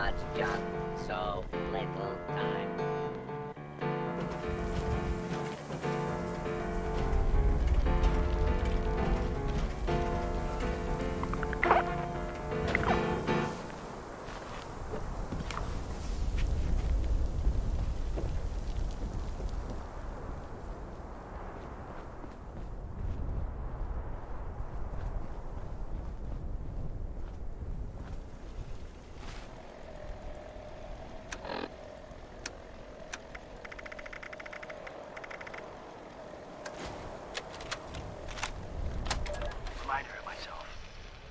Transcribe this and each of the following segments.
much junk, so little time. Reminder of myself.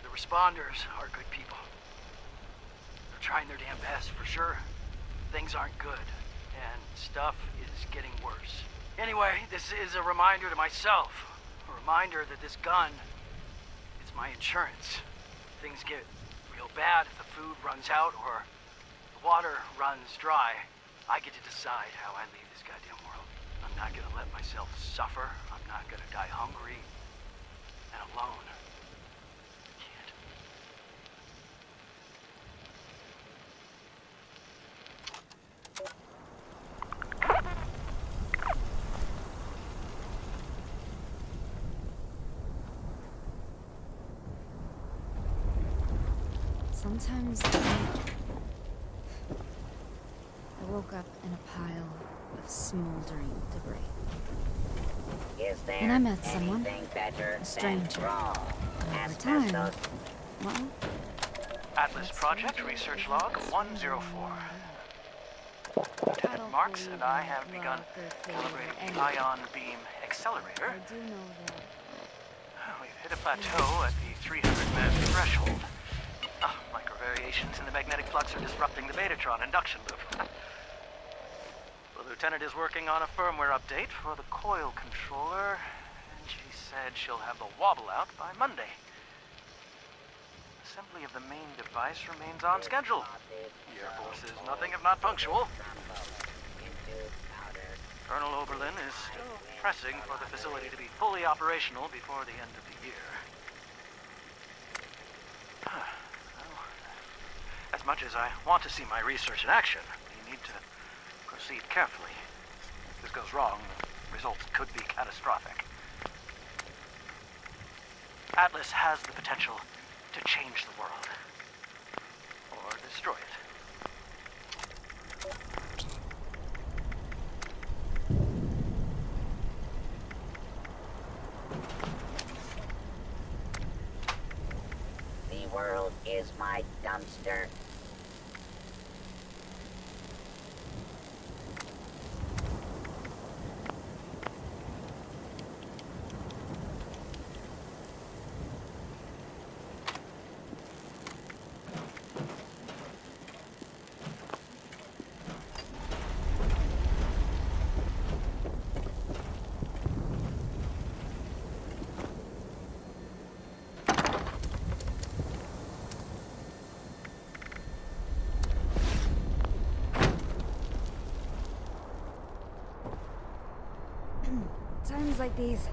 The responders are good people. They're trying their damn best, for sure. Things aren't good, and stuff is getting worse. Anyway, this is a reminder to myself. A reminder that this gun, it's my insurance. Things get real bad if the food runs out or the water runs dry. I get to decide how I leave this goddamn world. I'm not gonna let myself suffer. I'm not gonna die hungry and alone. Can't. Sometimes I woke up in a pile of smoldering debris. Is there And I met someone, anything better a stranger. than raw Over time, asbestos? well, Atlas Project Research Log 104. Lieutenant Marks and I have begun calibrating the ion beam accelerator. I do know that. We've hit a plateau at the 300 MeV threshold. Microvariations in the magnetic flux are disrupting the Betatron induction loop. The lieutenant is working on a firmware update for the coil controller, and she said she'll have the wobble out by Monday. Assembly of the main device remains on schedule. The Air Force is nothing if not punctual. Colonel Oberlin is still pressing for the facility to be fully operational before the end of the year. As much as I want to see my research in action, we need to proceed carefully. If this goes wrong, the results could be catastrophic. Atlas has the potential to change the world. Or destroy it. The world is my dumpster. Times like these,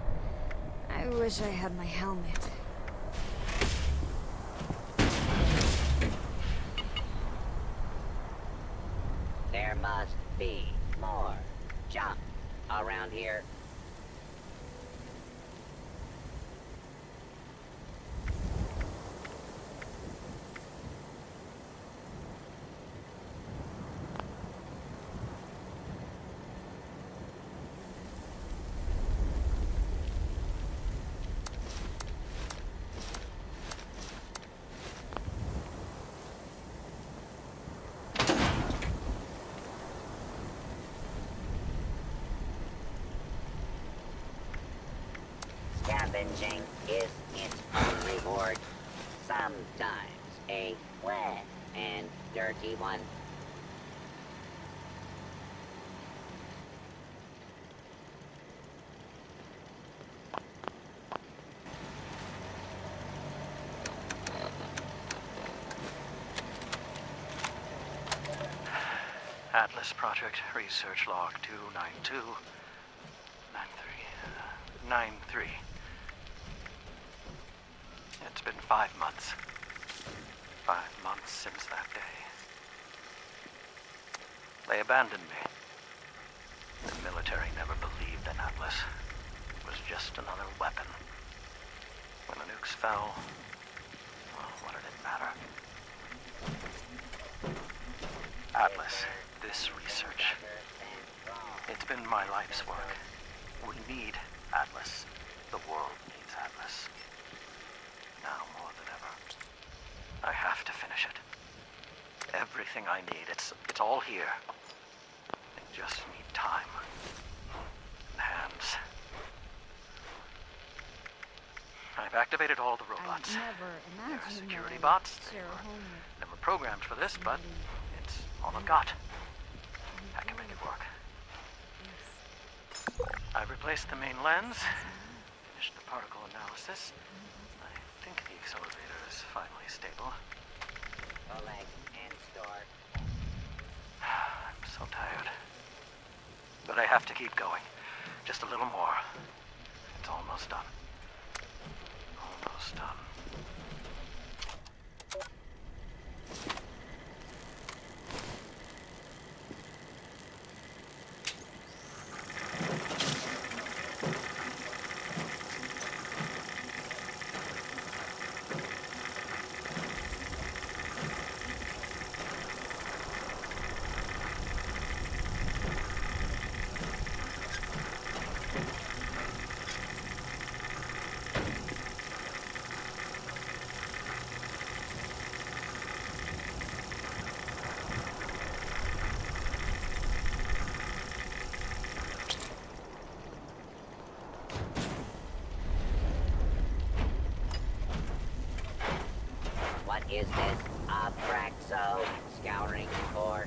I wish I had my helmet. There must be more junk around here. Scavenging is its own reward. Sometimes a wet and dirty one. Atlas Project Research Log 292 93. It's been 5 months. 5 months since that day. They abandoned me. The military never believed in Atlas. It was just another weapon. When the nukes fell, well, what did it matter? Atlas, this research. It's been my life's work. We need Atlas. The world needs Atlas. Now more than ever. I have to finish it. Everything I need, it's all here. I just need time. And hands. I've activated all the robots. I never There are imagined security that I'd bots. They share a were home with never programmed for this, but it's all I've got. I can make it work. yes. I've replaced the main lens, finished the particle analysis. I think the accelerator is finally stable. Collect and store. I'm so tired. But I have to keep going. Just a little more. It's almost done. Almost done. What is this? Abraxo scouring for?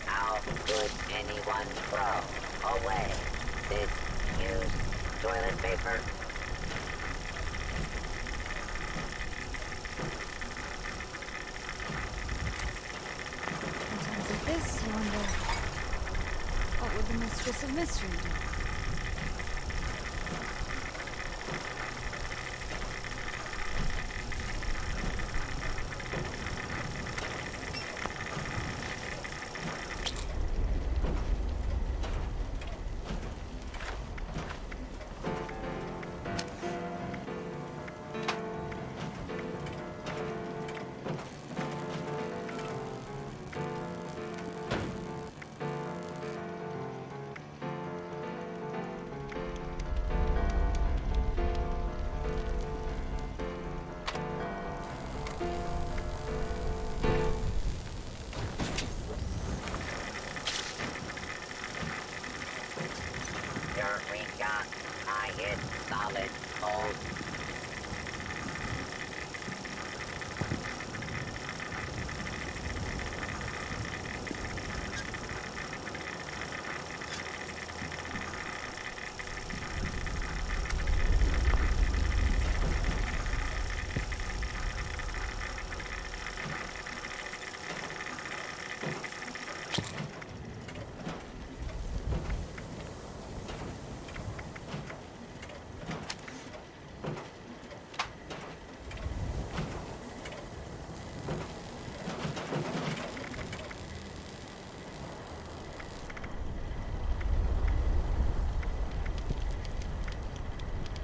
How could anyone throw away this used toilet paper? In times like this, you wonder, what would the Mistress of Mystery do? Eureka! I hit solid gold.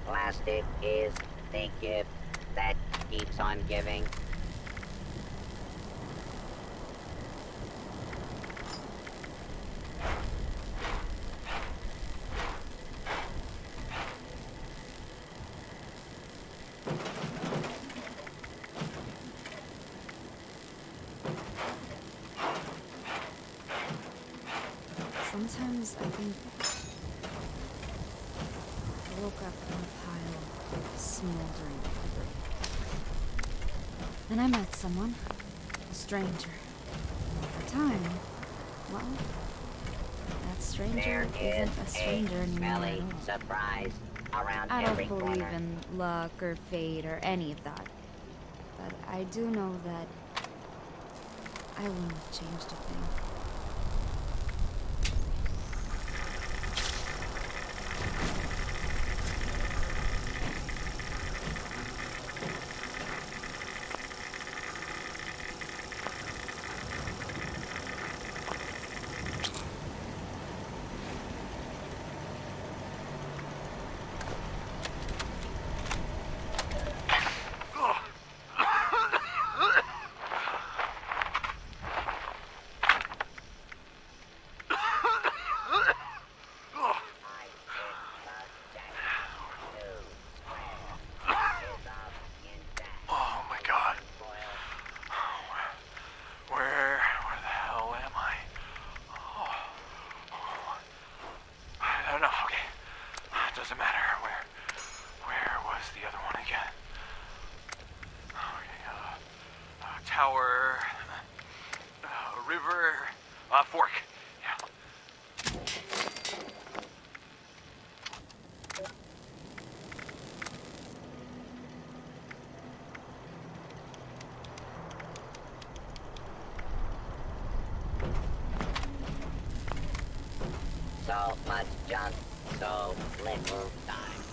Plastic is the gift that keeps on giving. Sometimes I think woke up in a pile of smoldering debris. Then I met someone, a stranger. And over time, well, that stranger There isn't a is stranger a anymore at smelly all. surprise around I every don't believe corner. in luck or fate or any of that. But I do know that I wouldn't have changed a thing. Oh my god. Where the hell am I? Oh. No, okay. Doesn't matter. Where was the other one again? Okay, tower, river, fork. Yeah. So much junk, so little time.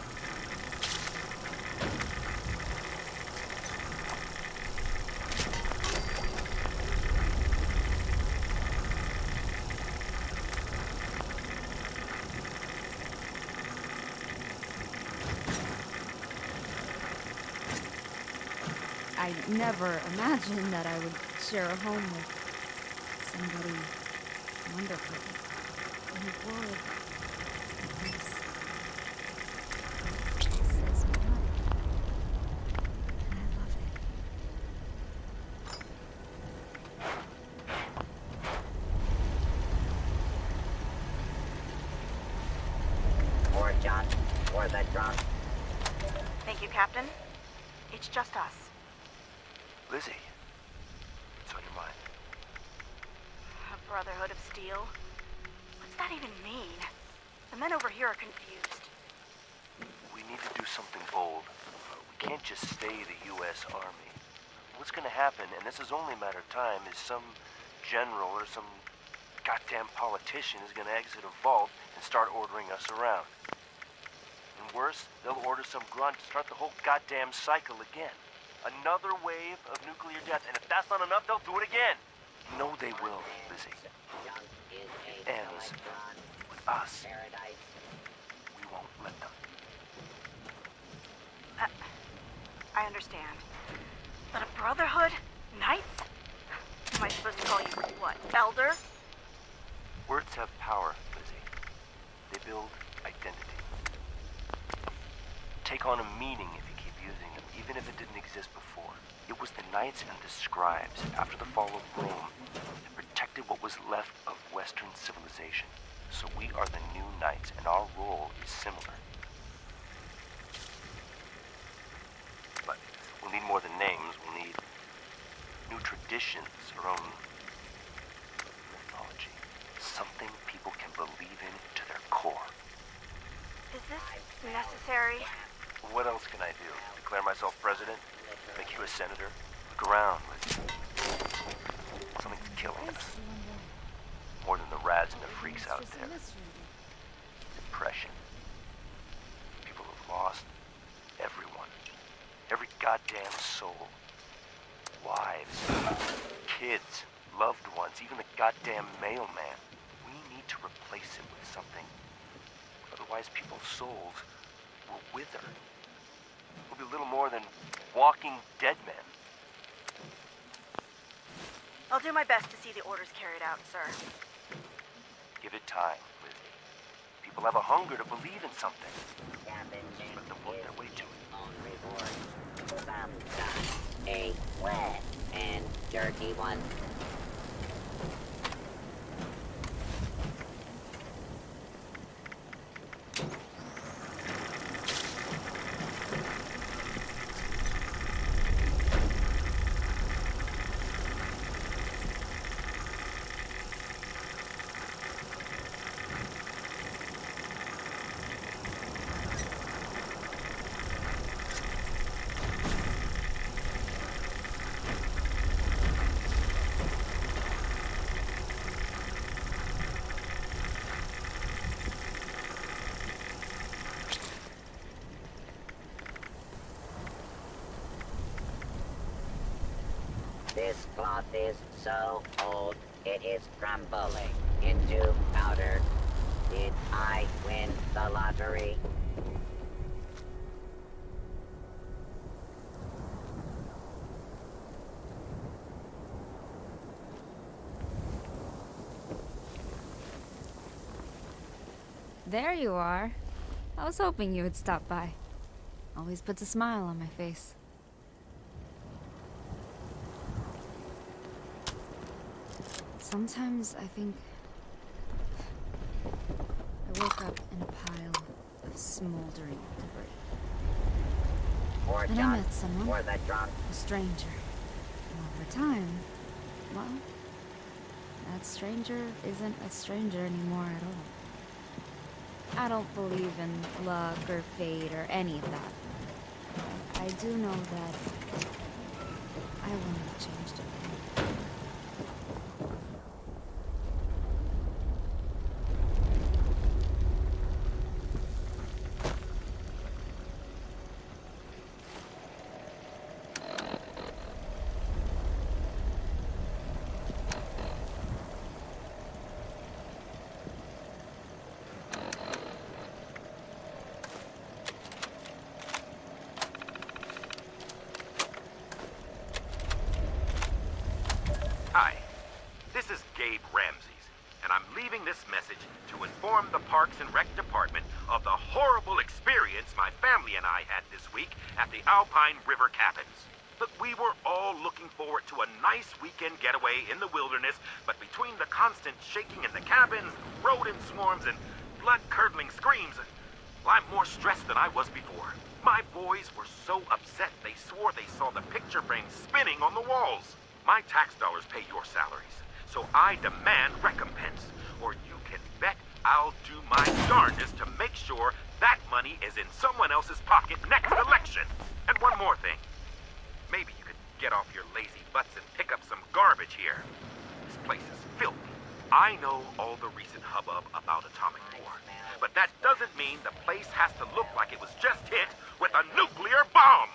I never imagined that I would share a home with somebody wonderful. And it would. This is my life. And I love it. More junk for the drunk. Thank you, Captain. It's just us. Lizzie, what's on your mind? A Brotherhood of Steel? What's that even mean? The men over here are confused. We need to do something bold. We can't just stay the U.S. Army. What's gonna happen, and this is only a matter of time, is some general or some goddamn politician is gonna exit a vault and start ordering us around. And worse, they'll order some grunt to start the whole goddamn cycle again. Another wave of nuclear death, and if that's not enough, they'll do it again. No, they will, Lizzie. It ends with us. We won't let them. I understand. But a Brotherhood? Knights? Am I supposed to call you, what, Elder? Words have power, Lizzie. They build identity. Take on a meaning if you keep using them, even if it didn't exist before. It was the Knights and the Scribes, after the fall of Rome, that protected what was left of Western civilization. So we are the new Knights, and our role is similar. But we'll need more than names. We'll need new traditions, our own mythology. Something people can believe in to their core. Is this necessary? What else can I do? Declare myself president? Make you a senator? Look around, Lizzie. Something's killing us. More than the rads and the freaks out there. Depression. People have lost everyone. Every goddamn soul. Wives. Kids. Loved ones. Even the goddamn mailman. We need to replace him with something. Otherwise, people's souls will wither. We'll be little more than walking dead men. I'll do my best to see the orders carried out, sir. Give it time, Lizzie. People have a hunger to believe in something. Captain Just let them work their way to it. own reward. Sometimes a wet and jerky one. This cloth is so old, it is crumbling into powder. Did I win the lottery? There you are. I was hoping you would stop by. Always puts a smile on my face. Sometimes I think I woke up in a pile of smoldering debris. Or And I met someone, or the drunk. a stranger. And over time, well, that stranger isn't a stranger anymore at all. I don't believe in luck or fate or any of that. But I do know that I wouldn't have changed it. Hi, this is Gabe Ramses, and I'm leaving this message to inform the Parks and Rec Department of the horrible experience my family and I had this week at the Alpine River Cabins. Look, we were all looking forward to a nice weekend getaway in the wilderness, but between the constant shaking in the cabins, rodent swarms, and blood-curdling screams, well, I'm more stressed than I was before. My boys were so upset they swore they saw the picture frames spinning on the walls. My tax dollars pay your salaries, so I demand recompense, or you can bet I'll do my darndest to make sure that money is in someone else's pocket next election. And one more thing. Maybe you could get off your lazy butts and pick up some garbage here. This place is filthy. I know all the recent hubbub about atomic war, but that doesn't mean the place has to look like it was just hit with a nuclear bomb!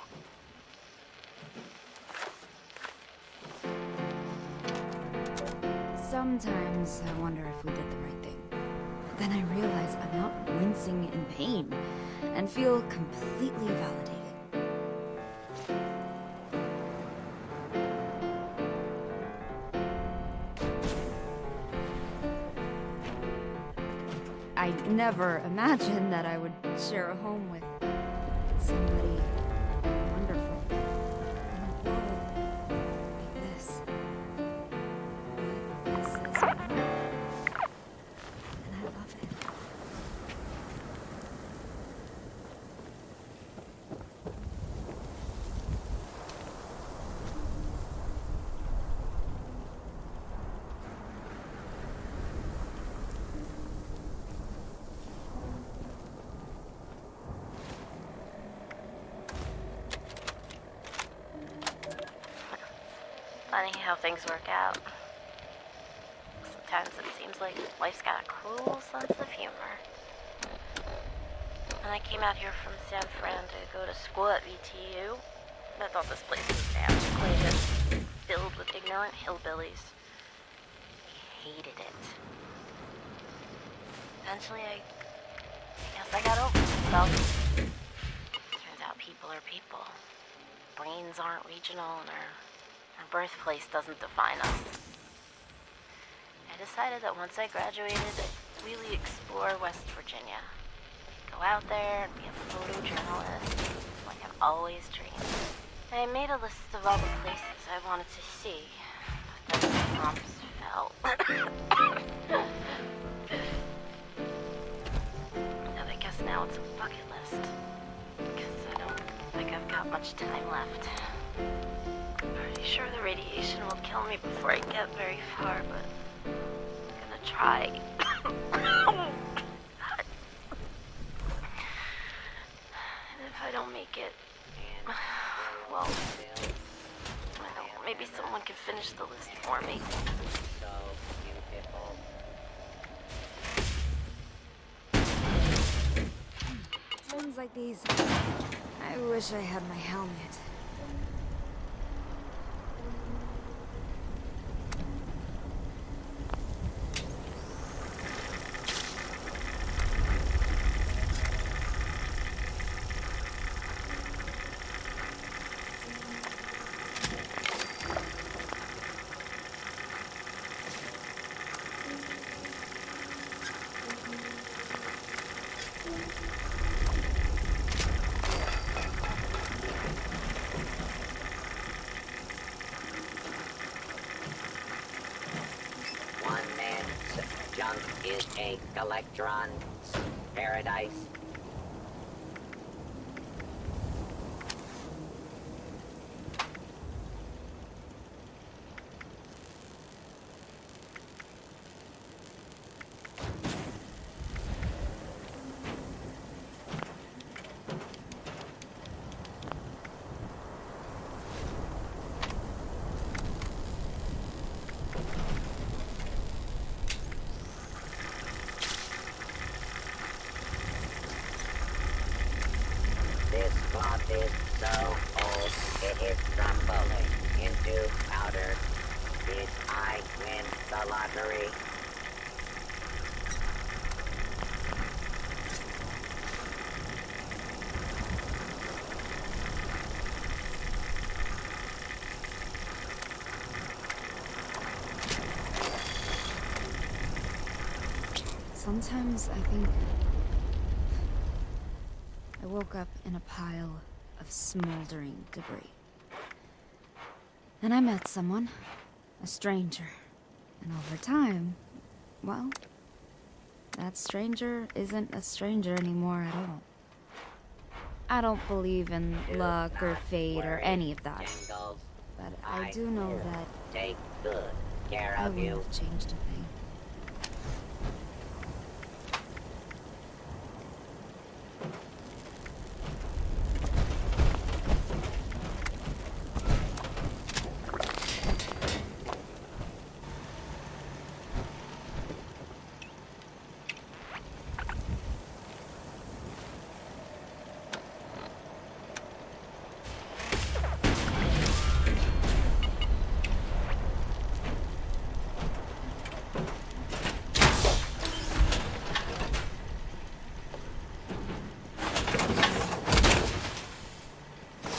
Sometimes I wonder if we did the right thing. But then I realize I'm not wincing in pain and feel completely validated. I never imagined that I would share a home with somebody wonderful in a world like this. But this is my home, and I love it. Funny how things work out. Sometimes it seems like life's got a cruel sense of humor. When I came out here from San Fran to go to school at VTU, I thought this place was antiquated, filled with ignorant hillbillies. I hated it. Eventually, I guess I got over myself. Turns out people are people. Brains aren't regional, and our birthplace doesn't define us. I decided that once I graduated, I'd really explore West Virginia. Go out there and be a photojournalist, like I've always dreamed. I made a list of all the places I wanted to see, but then the prompts fell. And I guess now it's a bucket list, because I don't think I've got much time left. Pretty sure the radiation will kill me before I get very far, but I'm gonna try. And if I don't make it, well, I don't know, maybe someone can finish the list for me. So beautiful. Times like these, I wish I had my helmet. a Electron's paradise. This cloth is so old, it is crumbling into powder. Did I win the lottery? Sometimes I think I woke up in a pile of smoldering debris. And I met someone, a stranger. And over time, well, that stranger isn't a stranger anymore at all. I don't believe in luck or fate or any of that. Jingles, But I do know that take good care I of wouldn't you. have changed a thing.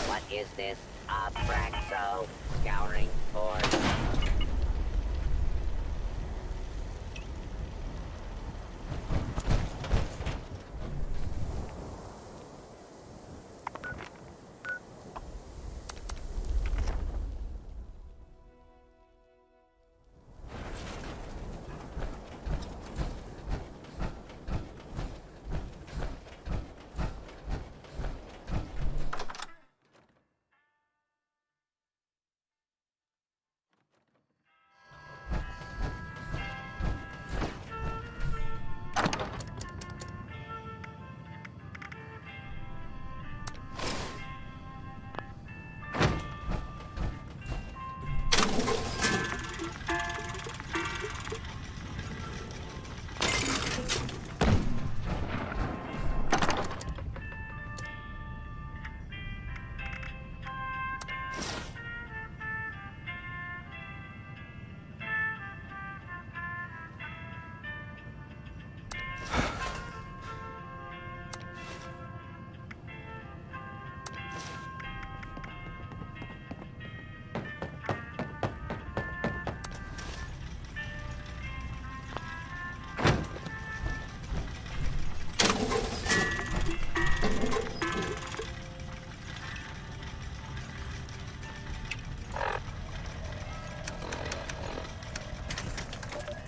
What is this Abraxo scouring for?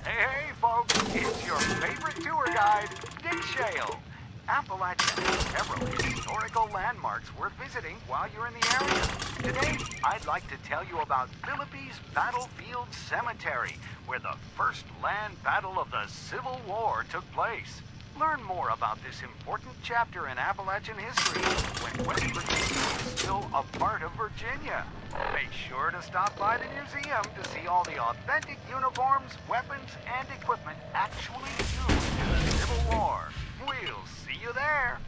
Hey, folks, it's your favorite tour guide, Dick Shale. Appalachia has several historical landmarks worth visiting while you're in the area. Today, I'd like to tell you about Philippi's Battlefield Cemetery, where the first land battle of the Civil War took place. Learn more about this important chapter in Appalachian history when West Virginia was still a part of Virginia. Make sure to stop by the museum to see all the authentic uniforms, weapons, and equipment actually used in the Civil War. We'll see you there.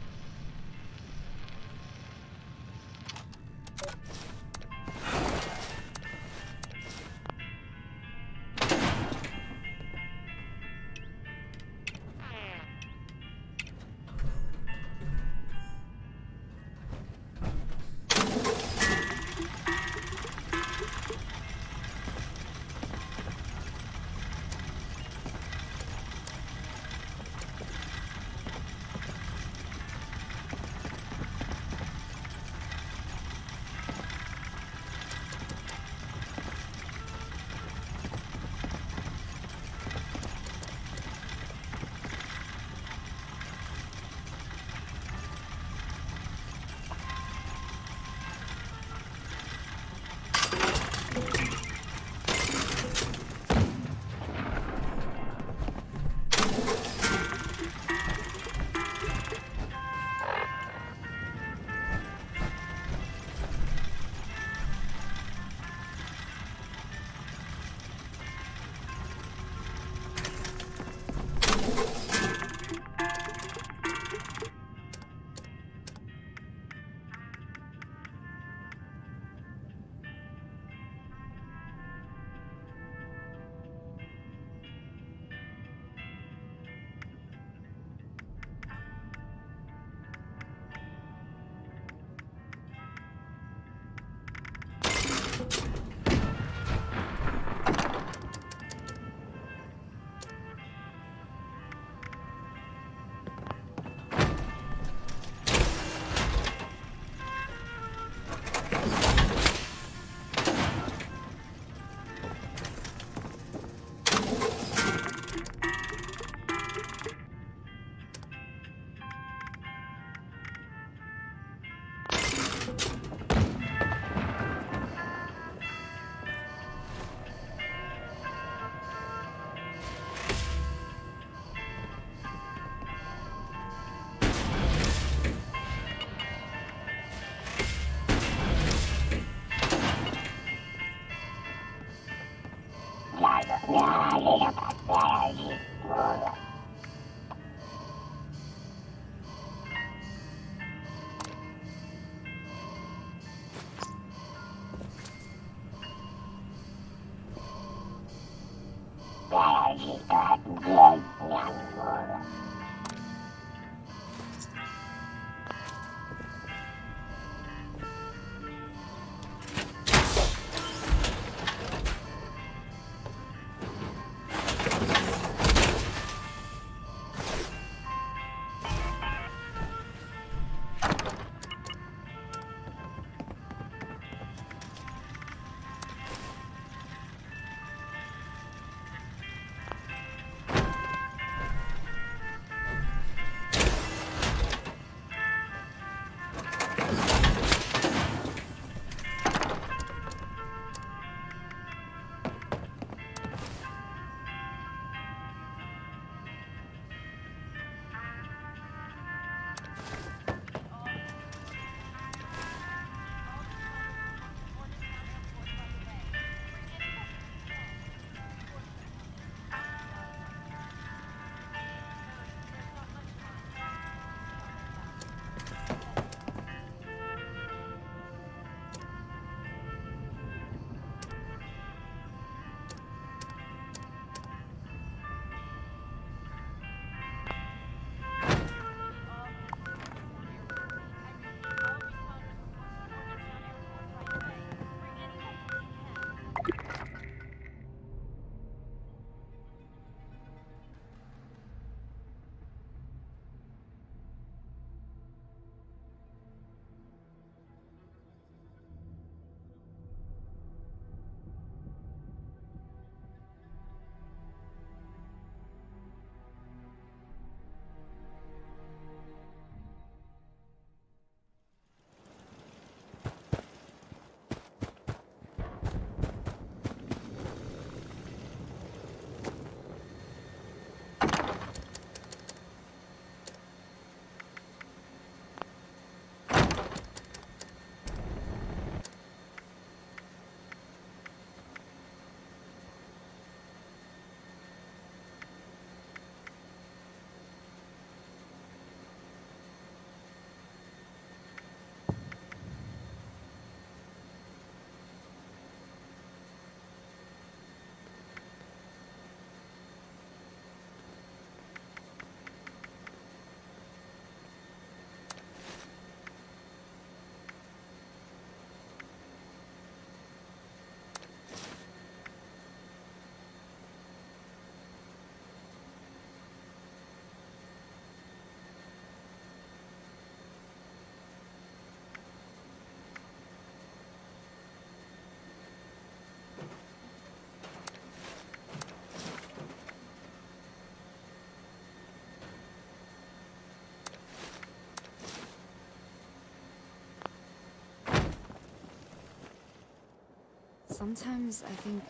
Sometimes I think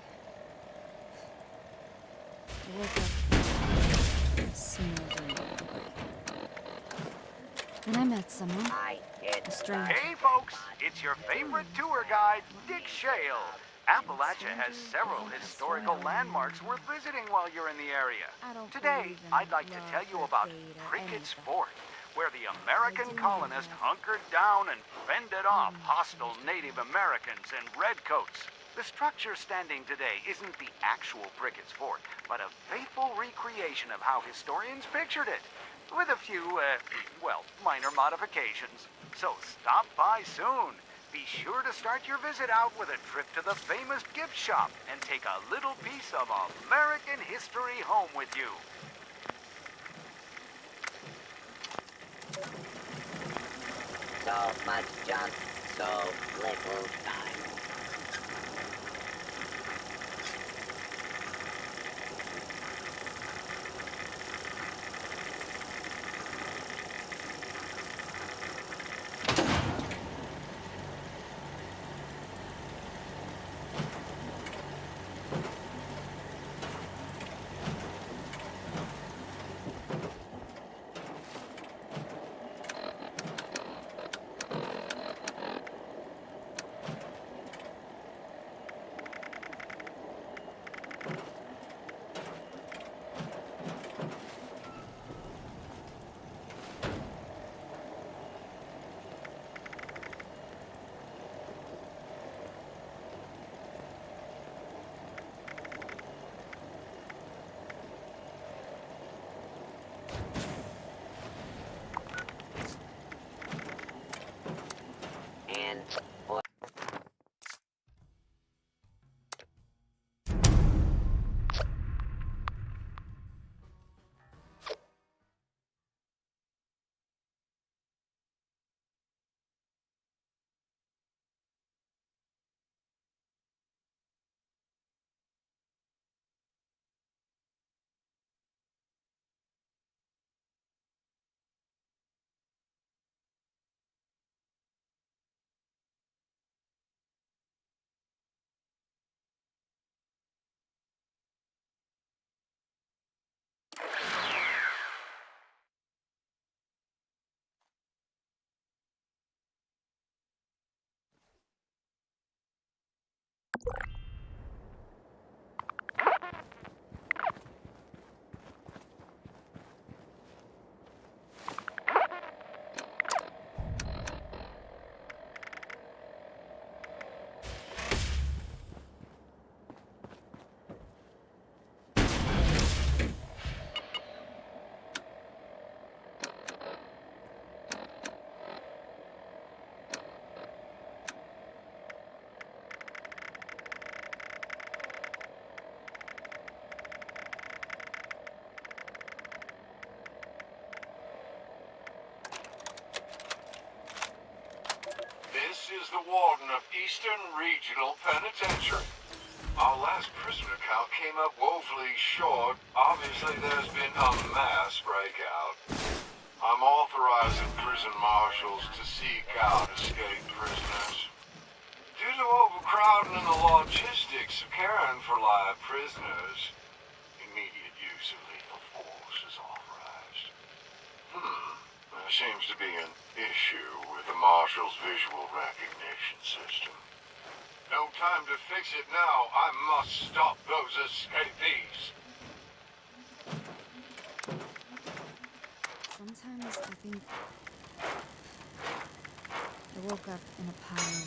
I woke up smoldering. Then I met someone, I hit a stranger. Hey folks, it's your favorite tour guide, Dick Shale. Appalachia has several historical landmarks worth visiting while you're in the area. Today, I'd like to tell you about Prickett's Fort, where the American colonists hunkered down and fended off hostile Native Americans and redcoats. The structure standing today isn't the actual Prickett's Fort, but a faithful recreation of how historians pictured it, with a few, well, minor modifications. So stop by soon. Be sure to start your visit out with a trip to the famous gift shop and take a little piece of American history home with you. so much junk, so little time. And boy, This is the warden of Eastern Regional Penitentiary. Our last prisoner count came up woefully short. Obviously, there's been a mass breakout. I'm authorizing prison marshals to seek out escaped prisoners. Due to overcrowding and the logistics of caring for live prisoners, immediate use of lethal force is authorized. There seems to be an issue with the marshal's visual recognition system. No time to fix it now. I must stop those escapees. Sometimes I think I woke up in a pile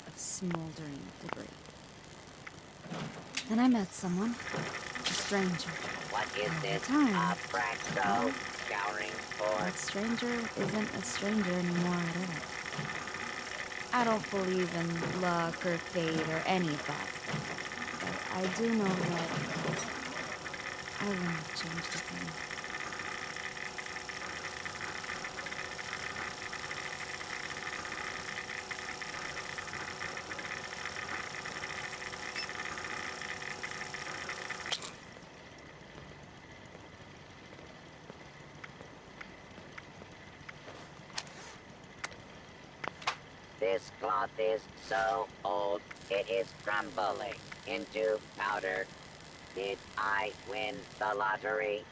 of smoldering debris. Then I met someone, a stranger. what is this? Time. A fracto scouring for That stranger isn't a stranger anymore at all. I don't believe in luck or fate or any of that. But I do know that I wouldn't have changed a thing. This cloth is so old, it is crumbling into powder. Did I win the lottery?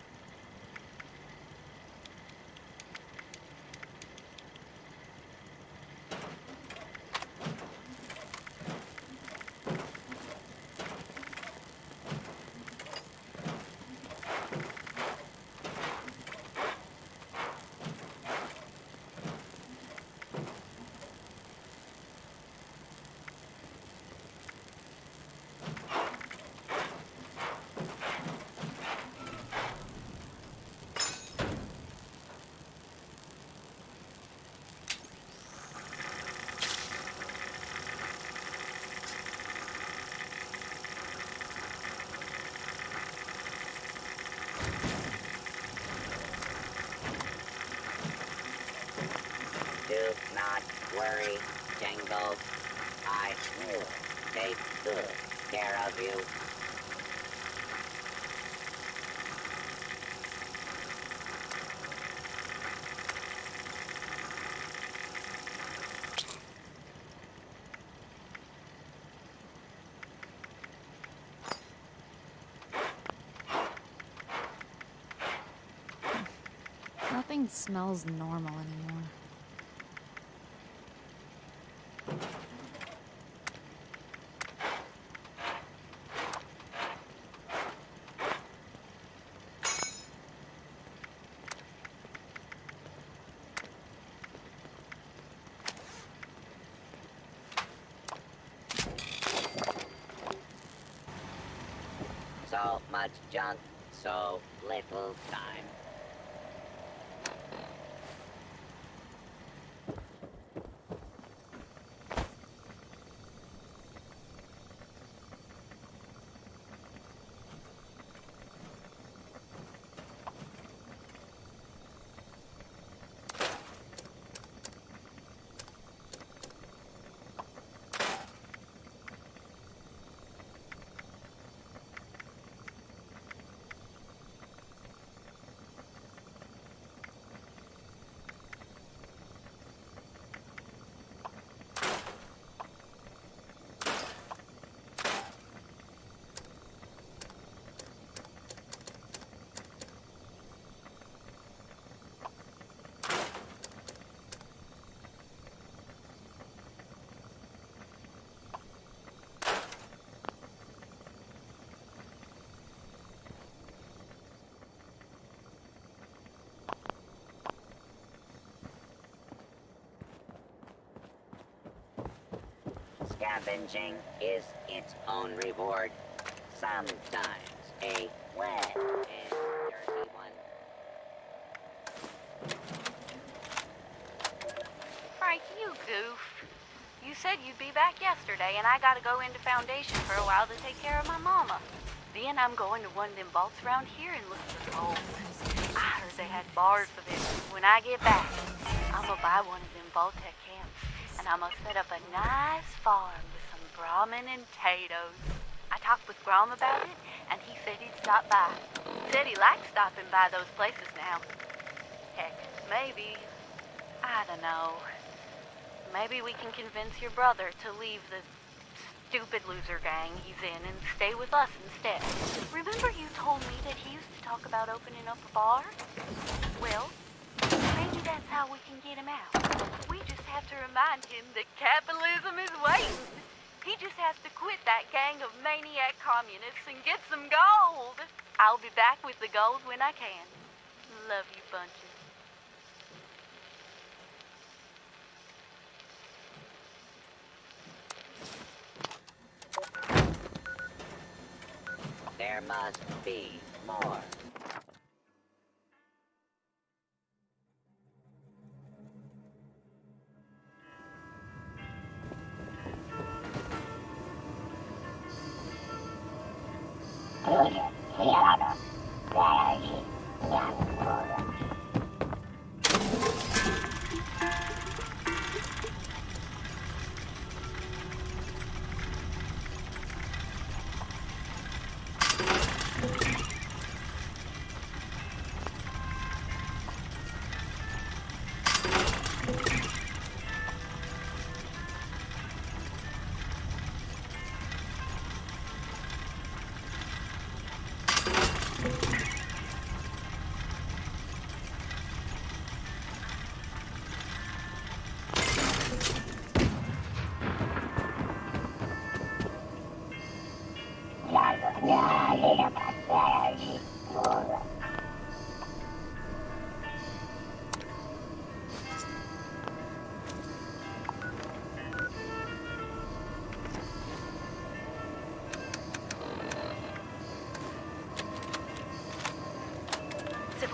Do not worry, Jingles. I will take good care of you. Nothing smells normal anymore. So much junk, so little time. Scavenging is its own reward. Sometimes a wet and dirty one. Frank, you goof. You said you'd be back yesterday, and I gotta go into Foundation for a while to take care of my mama. Then I'm going to one of them vaults around here and look for gold. I heard they had bars for this. When I get back, I'm gonna buy one of them Vault-Tec camps, and I'm gonna set up a nice farm with some Brahmin and potatoes. I talked with Grom about it, and he said he'd stop by. Said he likes stopping by those places now. Heck, maybe, I don't know. Maybe we can convince your brother to leave the stupid loser gang he's in and stay with us instead. Remember you told me that he used to talk about opening up a bar? Well, maybe that's how we can get him out. We just have to remind him that capitalism is waiting. He just has to quit that gang of maniac communists and get some gold. I'll be back with the gold when I can. Love you bunches. There must be more.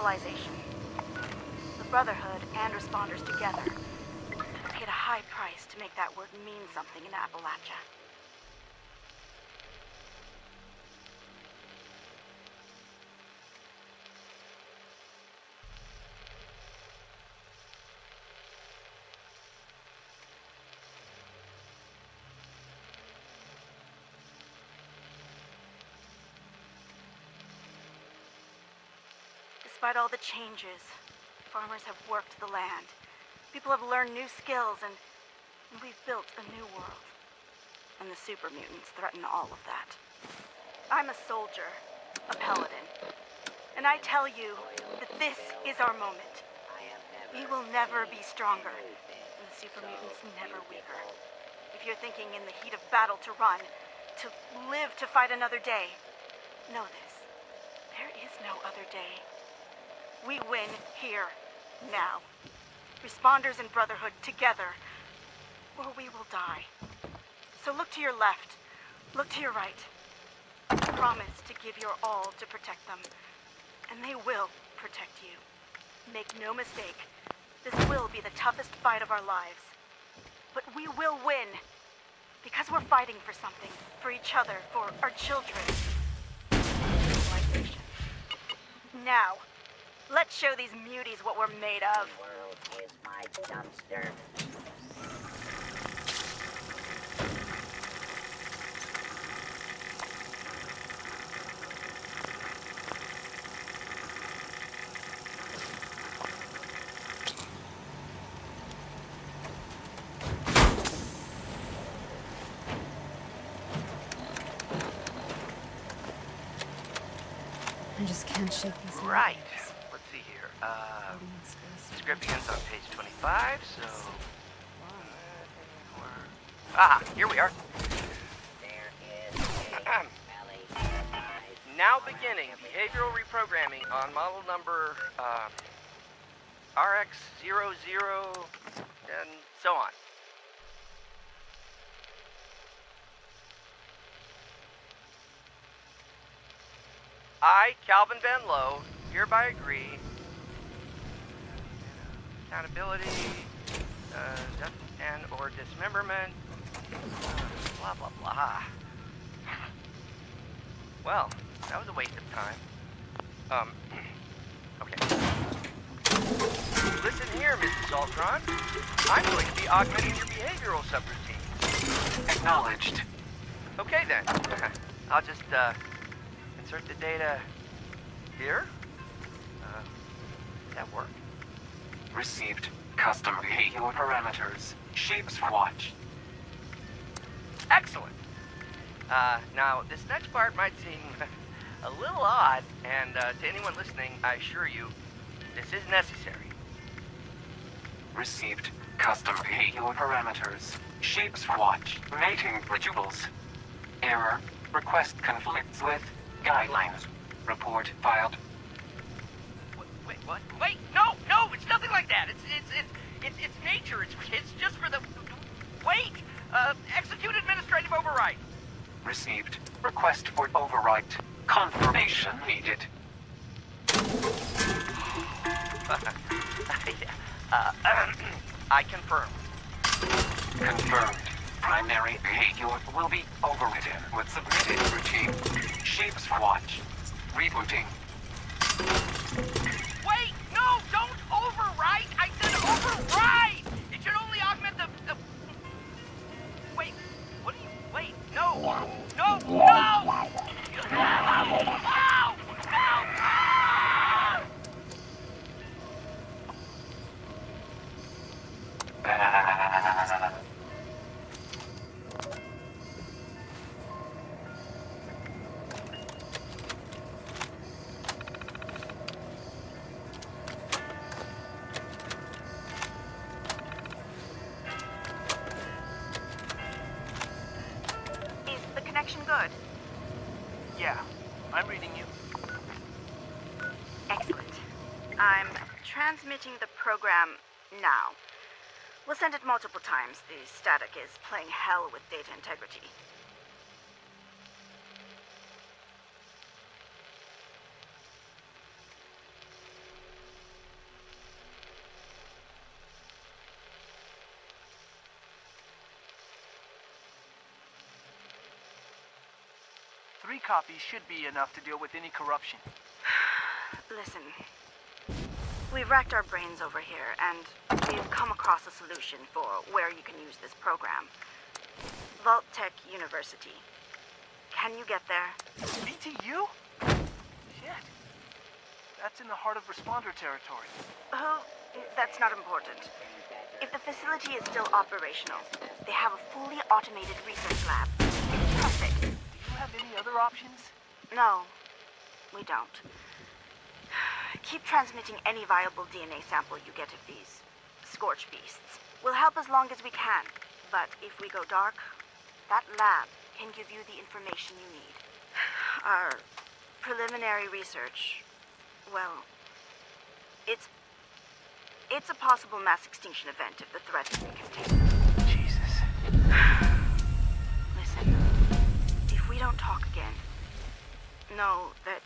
civilization. The Brotherhood and responders together paid a high price to make that word mean something in Appalachia. Despite all the changes, farmers have worked the land. People have learned new skills, and we've built a new world. And the super mutants threaten all of that. I'm a soldier, a paladin, and I tell you that this is our moment. We will never be stronger, and the super mutants never weaker. If you're thinking in the heat of battle to run, to live to fight another day, know this. There is no other day. We win here, now. Responders and Brotherhood together, or we will die. So look to your left, look to your right. Promise to give your all to protect them, and they will protect you. Make no mistake, this will be the toughest fight of our lives. But we will win, because we're fighting for something, for each other, for our children. Civilization. Now, let's show these muties what we're made of. The world is my dumpster. I just can't shake these Right. memories. Let's see here. Floating in space. Script begins on page 25, so... Here we are. There is a smelly surprise. Now beginning behavioral reprogramming on model number RX00 and so on. I, Calvin Van Lowe, hereby agree. Accountability, death and or dismemberment, blah blah blah. Well, that was a waste of time. Okay. Listen here, Mrs. Ultron. I'm going to be augmenting your behavioral subroutine. Acknowledged. Okay then. I'll just, insert the data here. Does that work? Received. Custom behavioral parameters. Sheep's watch. Excellent. Now, this next part might seem a little odd, and to anyone listening, I assure you, this is necessary. Received. Custom behavioral parameters. Sheep's watch. Mating rituals. Error. Request conflicts with guidelines. Report filed. Wait, what? Wait, no, it's nothing like that. It's nature. It's just for the... Wait! Execute administrative override. Received. Request for override. Confirmation needed. I confirm. Confirmed. Primary behavior will be overridden with submitted routine. Sheep's watch. Rebooting. Wait, no, don't overwrite. I said override. It should only augment the... Wait, what do you... Wait, no. No, no! No! No! Is the connection good? Yeah, I'm reading you. Excellent. I'm transmitting the program now. We'll send it multiple times. The static is playing hell with data integrity. 3 copies should be enough to deal with any corruption. Listen, we've racked our brains over here, and we've come across a solution for where you can use this program. Vault Tech University. Can you get there? BTU? Shit. That's in the heart of responder territory. Oh, that's not important. If the facility is still operational, they have a fully automated research lab. It's perfect. Do you have any other options? No, we don't. Keep transmitting any viable DNA sample you get of these scorch beasts. We'll help as long as we can, but if we go dark, that lab can give you the information you need. Our preliminary research, well, it's a possible mass extinction event if the threat isn't contained. Jesus. Listen, if we don't talk again, know that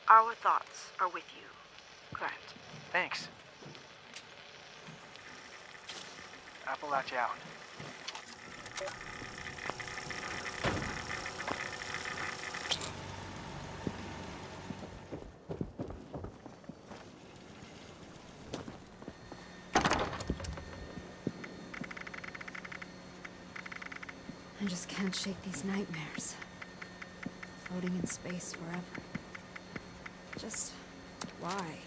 our thoughts are with you, Grant. Thanks. Appalachia out. I just can't shake these nightmares. Floating in space forever. Just why?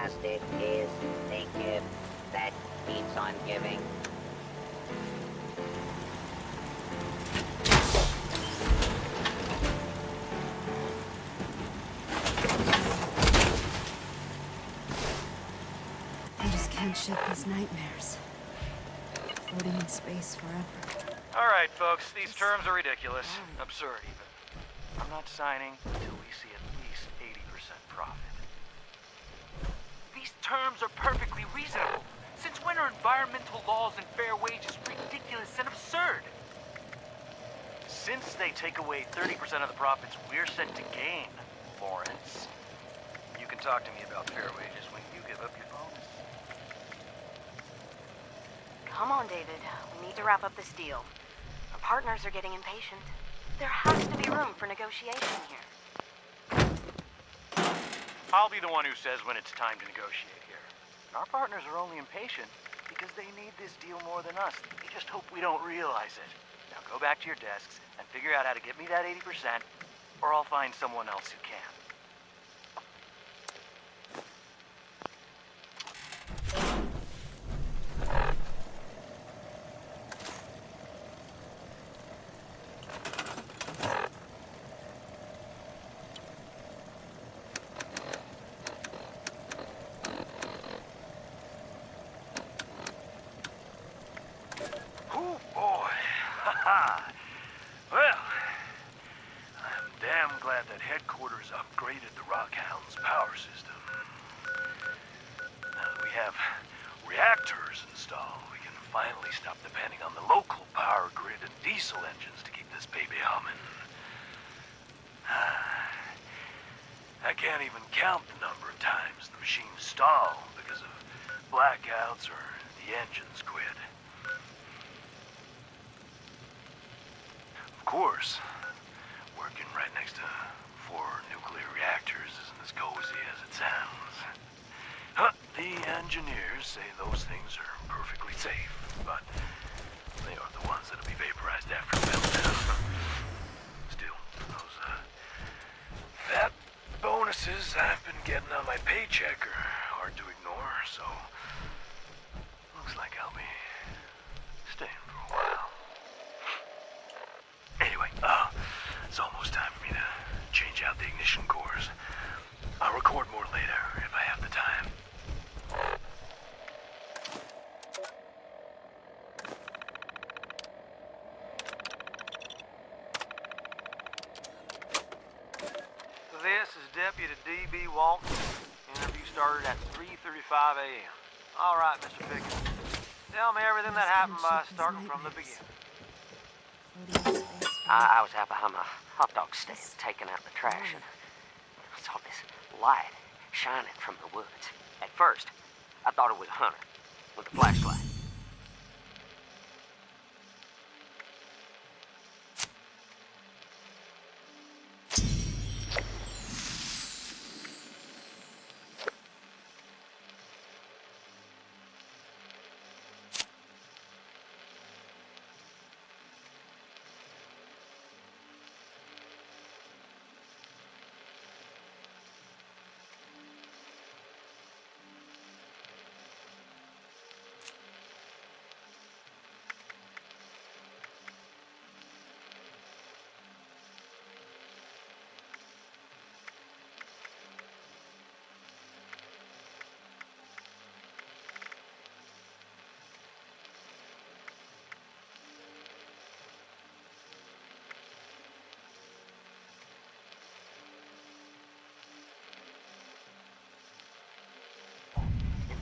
Plastic is a gift that keeps on giving. I just can't shake these nightmares. Floating in space forever. All right, folks, these terms are ridiculous. Absurd, even. I'm not signing until we see at least 80% profit. These terms are perfectly reasonable. Since when are environmental laws and fair wages ridiculous and absurd? Since they take away 30% of the profits we're set to gain, Lawrence, you can talk to me about fair wages when you give up your bonus. Come on, David. We need to wrap up this deal. Our partners are getting impatient. There has to be room for negotiation here. I'll be the one who says when it's time to negotiate here. Our partners are only impatient because they need this deal more than us. They just hope we don't realize it. Now go back to your desks and figure out how to get me that 80%, or I'll find someone else who can. Oh boy. Haha. Well, I'm damn glad that headquarters upgraded the Rockhound's power system. Now that we have reactors installed, we can finally stop depending on the local power. upgraded diesel engines to keep this baby humming. I can't even count the number of times the machines stall because of blackouts or the engines quit. Of course, working right next to 4 nuclear reactors isn't as cozy as it sounds. The engineers say those things are perfectly safe, but they are the ones that'll be vaporized after meltdown. Still, those fat bonuses I've been getting on my paycheck are hard to ignore, so looks like I'll be staying for a while. Anyway, it's almost time for me to change out the ignition cores. I'll record more later if I have the time. This is Deputy D.B. Walton. Interview started at 3:35 a.m. All right, Mr. Pickens. Tell me everything that happened by starting from the beginning. I was out behind my hot dog stand taking out the trash and I saw this light shining from the woods. At first, I thought it was a hunter with a flashlight.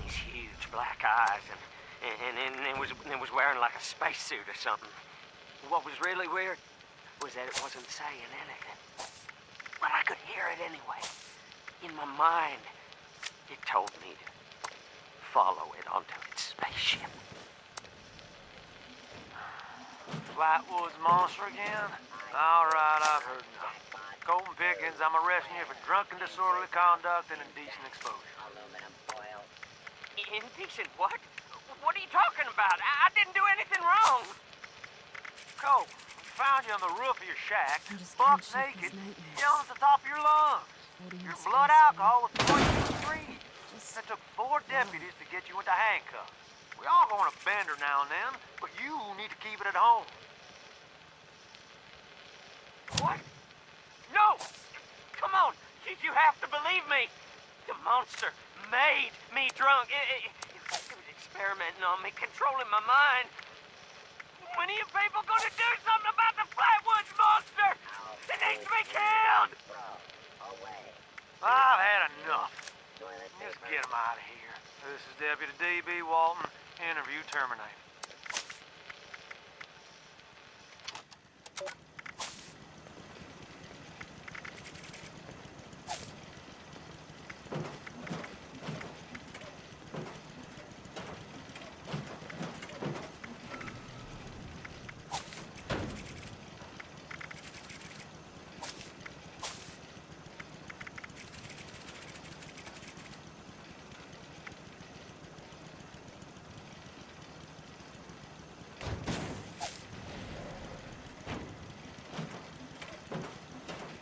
Huge black eyes, and it was wearing like a spacesuit or something. What was really weird was that it wasn't saying anything, but I could hear it anyway. In my mind, it told me to follow it onto its spaceship. Flatwoods Monster again? All right, I've heard enough. Colton Pickens, I'm arresting you for drunken disorderly conduct and indecent exposure. Aluminum foil. Indecent what? What are you talking about? I didn't do anything wrong. Colton, we found you on the roof of your shack, I just buck can't shake naked, these nightmares. yelling at the top of your lungs. Floating in Your space blood forever. alcohol was 0.3. Just It took 4 deputies to get you into handcuffs. We all go on a bender now and then, but you need to keep it at home. What? No! Come on! You have to believe me! The monster made me drunk. It was experimenting on me, controlling my mind. When are you people gonna do something about the Flatwoods Monster? It needs to be killed! I've had enough. Toilet Just paper. get him out of here. This is Deputy D.B. Walton. Interview terminated.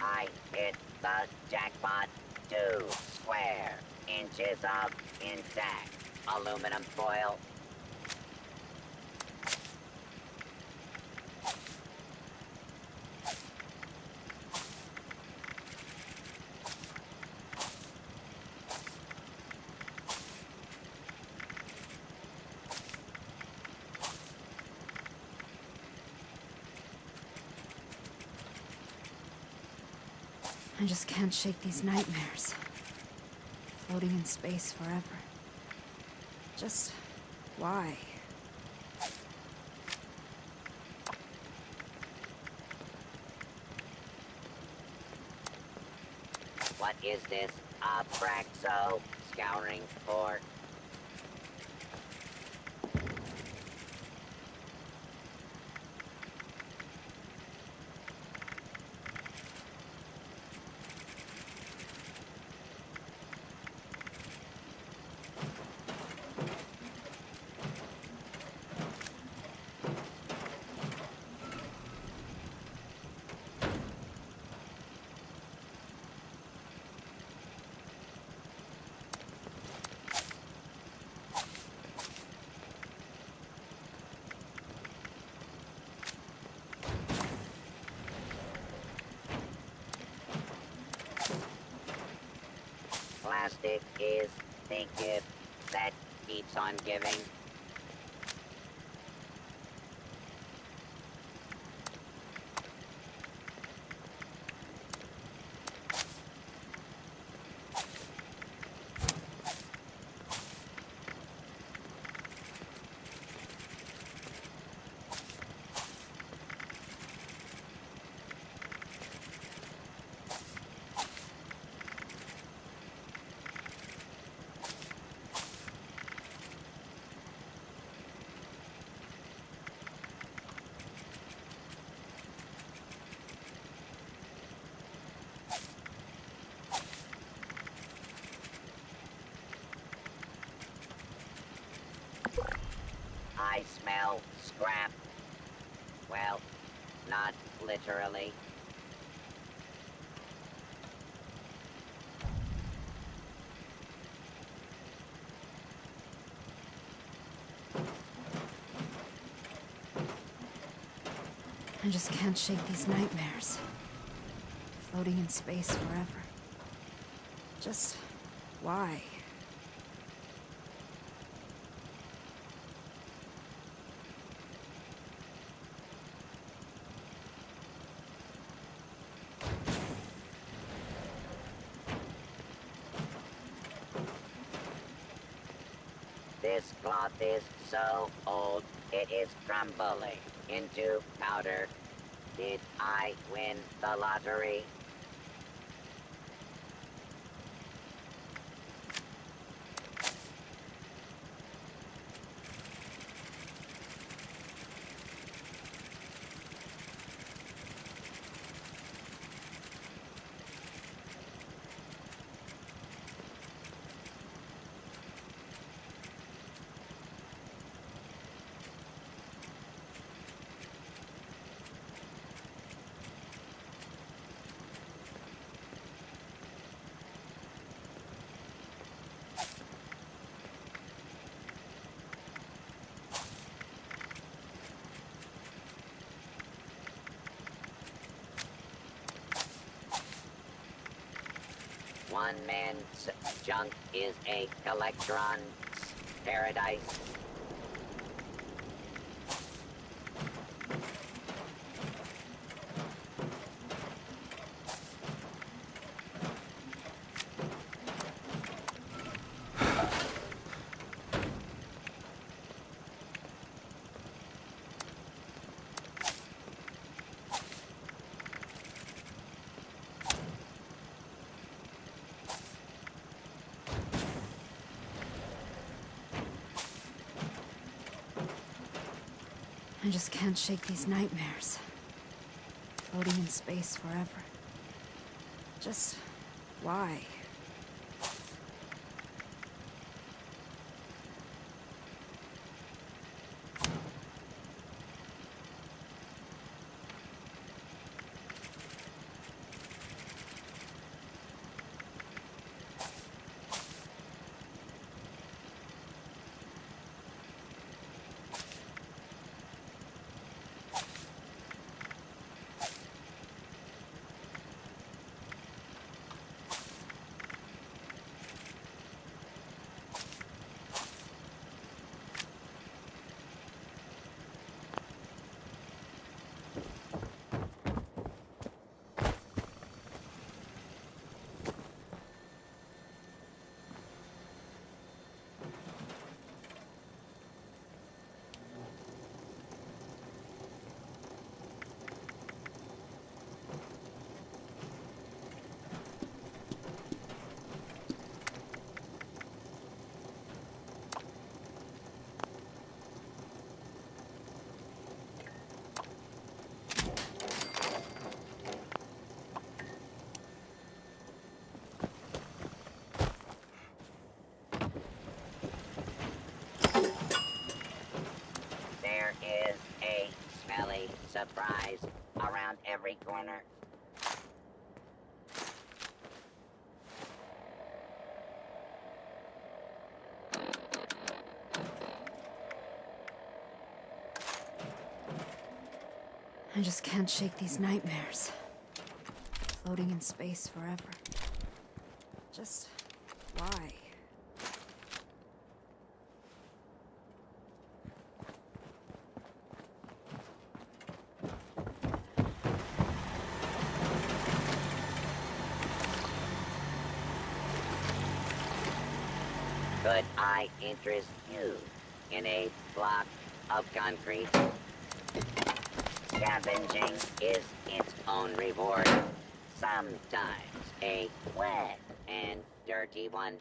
I hit the jackpot. 2 square inches of intact aluminum foil. I just can't shake these nightmares. Floating in space forever. Just why? Is this Abraxo scouring for? Plastic is the gift that keeps on giving. I smell scrap. Well, not literally. I just can't shake these nightmares. Floating in space forever. Just why? This cloth is so old, it is crumbling into powder. Did I win the lottery? One man's junk is a collectron's paradise. I just can't shake these nightmares. Floating in space forever. Just why? I just can't shake these nightmares. Floating in space forever. Just why? Could I interest you in a block of concrete? Scavenging is its own reward. Sometimes a wet and dirty one.